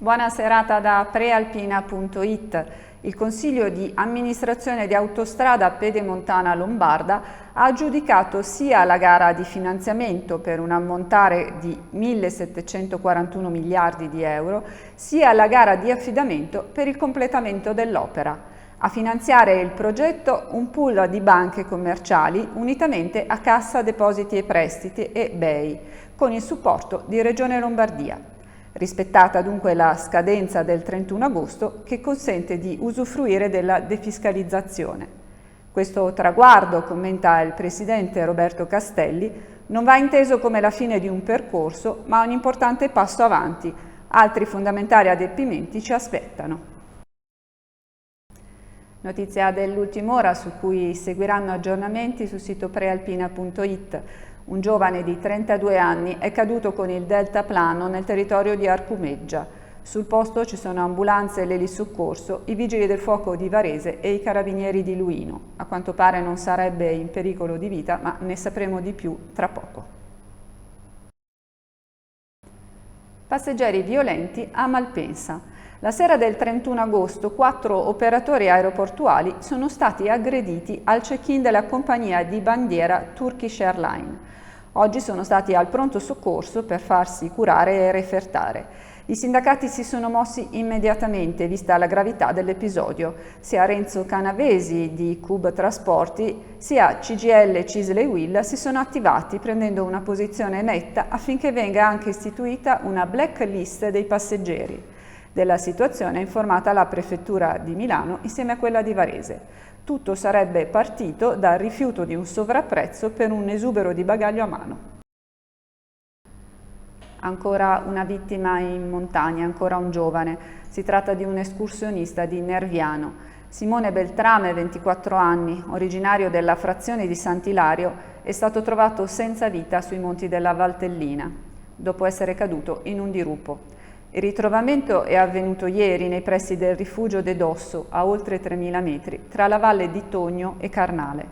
Buona serata da prealpina.it. Il Consiglio di amministrazione di Autostrada Pedemontana Lombarda ha aggiudicato sia la gara di finanziamento per un ammontare di 1.741 miliardi di euro, sia la gara di affidamento per il completamento dell'opera. A finanziare il progetto un pool di banche commerciali unitamente a Cassa Depositi e Prestiti e BEI, con il supporto di Regione Lombardia. Rispettata dunque la scadenza del 31 agosto che consente di usufruire della defiscalizzazione. Questo traguardo, commenta il presidente Roberto Castelli, non va inteso come la fine di un percorso, ma un importante passo avanti. Altri fondamentali adempimenti ci aspettano. Notizia dell'ultima ora su cui seguiranno aggiornamenti sul sito prealpina.it. Un giovane di 32 anni è caduto con il deltaplano nel territorio di Arcumeggia. Sul posto ci sono ambulanze e l'elisoccorso, i vigili del fuoco di Varese e i carabinieri di Luino. A quanto pare non sarebbe in pericolo di vita, ma ne sapremo di più tra poco. Passeggeri violenti a Malpensa. La sera del 31 agosto 4 operatori aeroportuali sono stati aggrediti al check-in della compagnia di bandiera Turkish Airlines. Oggi sono stati al pronto soccorso per farsi curare e refertare. I sindacati si sono mossi immediatamente vista la gravità dell'episodio. Sia Renzo Canavesi di Cub Trasporti sia CGIL, CISL e UIL si sono attivati prendendo una posizione netta affinché venga anche istituita una blacklist dei passeggeri. Della situazione è informata la Prefettura di Milano insieme a quella di Varese. Tutto sarebbe partito dal rifiuto di un sovrapprezzo per un esubero di bagaglio a mano. Ancora una vittima in montagna, ancora un giovane. Si tratta di un escursionista di Nerviano. Simone Beltrame, 24 anni, originario della frazione di Sant'Ilario, è stato trovato senza vita sui monti della Valtellina, dopo essere caduto in un dirupo. Il ritrovamento è avvenuto ieri nei pressi del rifugio De Dosso, a oltre 3.000 metri, tra la valle di Togno e Carnale.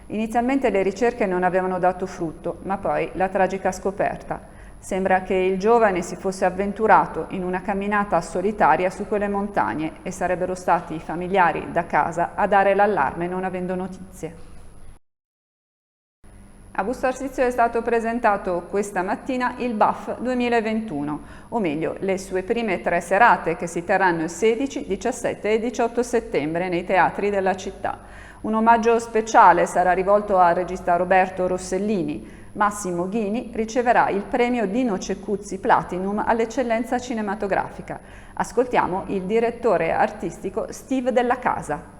Inizialmente le ricerche non avevano dato frutto, ma poi la tragica scoperta. Sembra che il giovane si fosse avventurato in una camminata solitaria su quelle montagne e sarebbero stati i familiari da casa a dare l'allarme non avendo notizie. A Busto Arsizio è stato presentato questa mattina il BAF 2021, o meglio, le sue prime 3 serate che si terranno il 16, 17 e 18 settembre nei teatri della città. Un omaggio speciale sarà rivolto al regista Roberto Rossellini. Massimo Ghini riceverà il premio Dino Cecuzzi Platinum all'eccellenza cinematografica. Ascoltiamo il direttore artistico Steve Della Casa.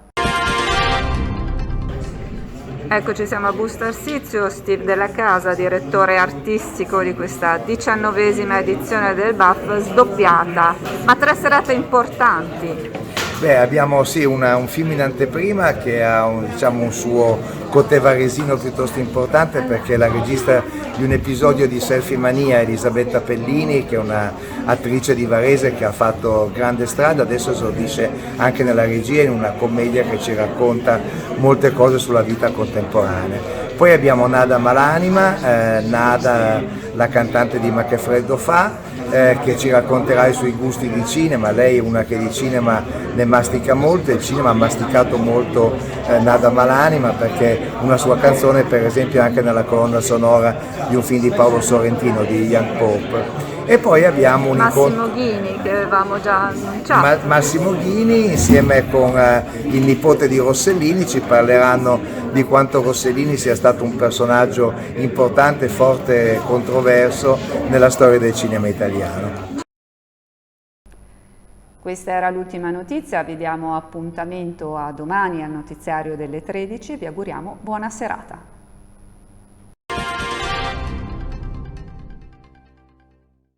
Eccoci, siamo a Busto Arsizio, Steve Della Casa, direttore artistico di questa 19ª edizione del BAF, sdoppiata, ma 3 serate importanti. Abbiamo sì un film in anteprima che ha un suo cote varesino piuttosto importante, perché è la regista di un episodio di Selfie Mania, Elisabetta Pellini, che è un'attrice di Varese che ha fatto grande strada, adesso esordisce anche nella regia in una commedia che ci racconta molte cose sulla vita contemporanea. Poi abbiamo Nada Malanima, Nada la cantante di Ma che freddo fa, che ci racconterà i suoi gusti di cinema. Lei è una che di cinema ne mastica molto, e il cinema ha masticato molto Nada Malanima, perché una sua canzone per esempio è anche nella colonna sonora di un film di Paolo Sorrentino, di Young Pope. E poi abbiamo un incontro Massimo Ghini, che avevamo già annunciato. Massimo Ghini insieme con il nipote di Rossellini ci parleranno di quanto Rossellini sia stato un personaggio importante, forte e controverso nella storia del cinema italiano. Questa era l'ultima notizia, vi diamo appuntamento a domani al notiziario delle 13, vi auguriamo buona serata.